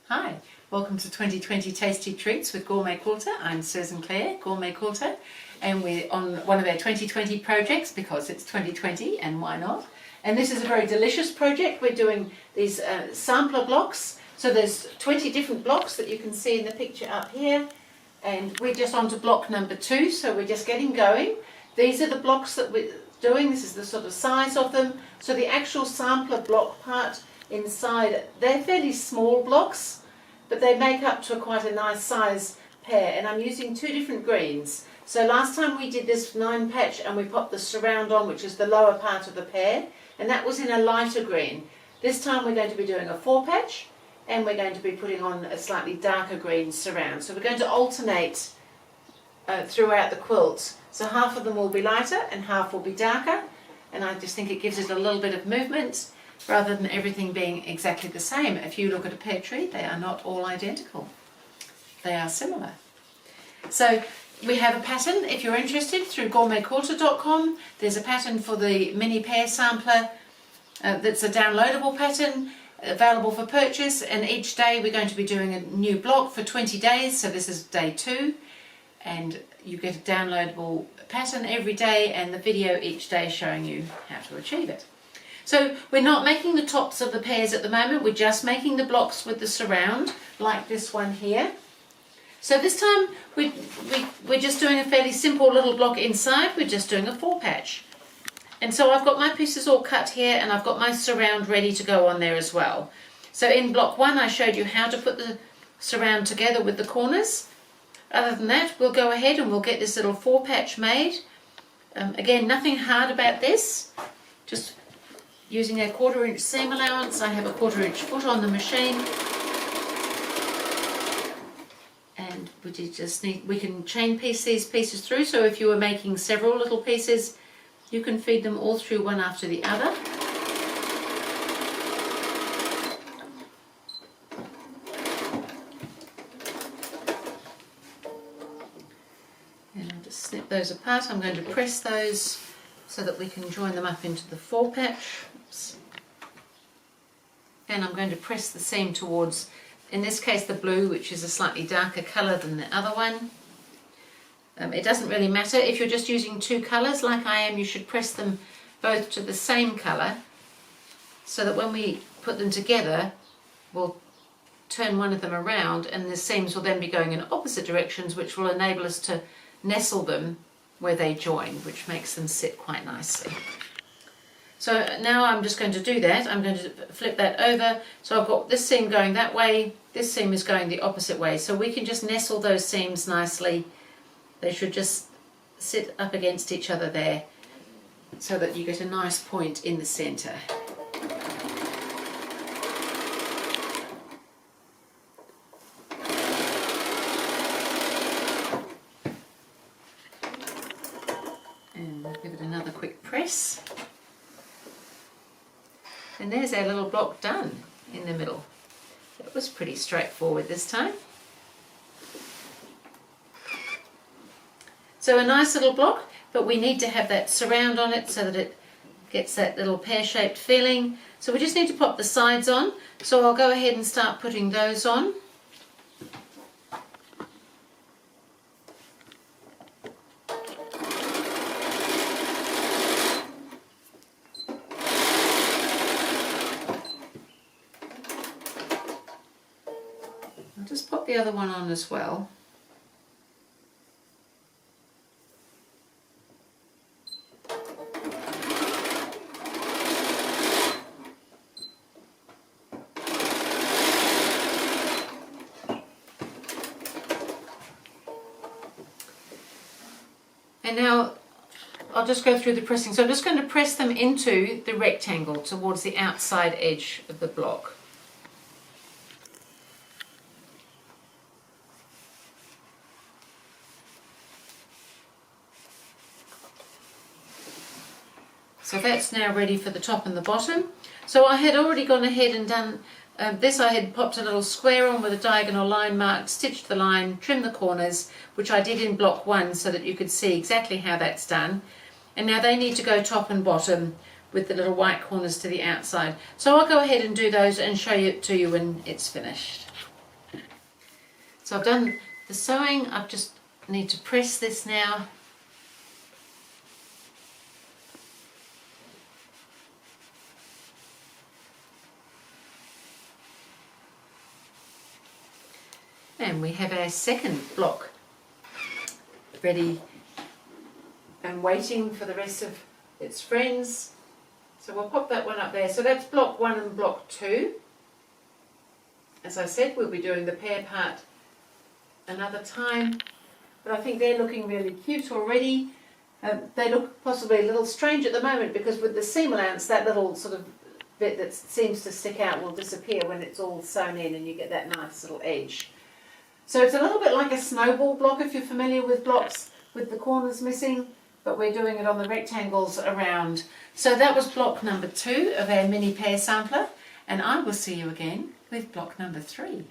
Hi, welcome to 2020 Tasty Treats with GourmetQuilter. I'm Susan Clare, GourmetQuilter, and we're on one of our 2020 projects because it's 2020 and why not. And this is a very delicious project. We're doing these sampler blocks. So there's 20 different blocks that you can see in the picture up here. And we're just on to block number 2, so we're just getting going. These are the blocks that we're doing. This is the sort of size of them. So the actual sampler block part inside, they're fairly small blocks, but they make up to quite a nice size pear, and I'm using 2 different greens. So last time we did this 9 patch and we popped the surround on, which is the lower part of the pear, and that was in a lighter green. This time we're going to be doing a 4 patch and we're going to be putting on a slightly darker green surround. So we're going to alternate throughout the quilt. So half of them will be lighter and half will be darker, and I just think it gives it a little bit of movement rather than everything being exactly the same. If you look at a pear tree, they are not all identical. They are similar. So we have a pattern, if you're interested, through GourmetQuilter.com. There's a pattern for the mini pear sampler that's a downloadable pattern available for purchase, and each day we're going to be doing a new block for 20 days. So this is day 2, and you get a downloadable pattern every day and the video each day showing you how to achieve it. So we're not making the tops of the pears at the moment, we're just making the blocks with the surround, like this one here. So this time we're just doing a fairly simple little block inside, we're just doing a 4 patch. And so I've got my pieces all cut here and I've got my surround ready to go on there as well. So in block 1 I showed you how to put the surround together with the corners. Other than that, we'll go ahead and we'll get this little 4 patch made. Again, nothing hard about this, just using a 1/4 inch seam allowance. I have a 1/4 inch foot on the machine, and we can chain piece these pieces through, so if you were making several little pieces you can feed them all through one after the other. And I'll just snip those apart. I'm going to press those so that we can join them up into the 4 patch. Oops. And I'm going to press the seam towards, in this case, the blue, which is a slightly darker colour than the other one. It doesn't really matter. If you're just using 2 colours like I am, you should press them both to the same colour so that when we put them together, we'll turn one of them around and the seams will then be going in opposite directions, which will enable us to nestle them where they join, which makes them sit quite nicely. So now I'm just going to do that. I'm going to flip that over. So I've got this seam going that way, this seam is going the opposite way. So we can just nestle those seams nicely. They should just sit up against each other there so that you get a nice point in the centre. And we'll give it another quick press. And there's our little block done in the middle. It was pretty straightforward this time. So a nice little block, but we need to have that surround on it so that it gets that little pear-shaped feeling. So we just need to pop the sides on. So I'll go ahead and start putting those on. I'll just pop the other one on as well. And now I'll just go through the pressing. So I'm just going to press them into the rectangle towards the outside edge of the block. So that's now ready for the top and the bottom. So I had already gone ahead and done this. I had popped a little square on with a diagonal line marked, stitched the line, trimmed the corners, which I did in block 1 so that you could see exactly how that's done. And now they need to go top and bottom with the little white corners to the outside. So I'll go ahead and do those and show it to you when it's finished. So I've done the sewing, I just need to press this now. And we have our second block ready and waiting for the rest of its friends. So we'll pop that one up there. So that's block 1 and block 2. As I said, we'll be doing the pear part another time. But I think they're looking really cute already. They look possibly a little strange at the moment because with the seam allowance, that little sort of bit that seems to stick out will disappear when it's all sewn in and you get that nice little edge. So it's a little bit like a snowball block if you're familiar with blocks with the corners missing, but we're doing it on the rectangles around. So that was block number 2 of our mini pear sampler, and I will see you again with block number 3.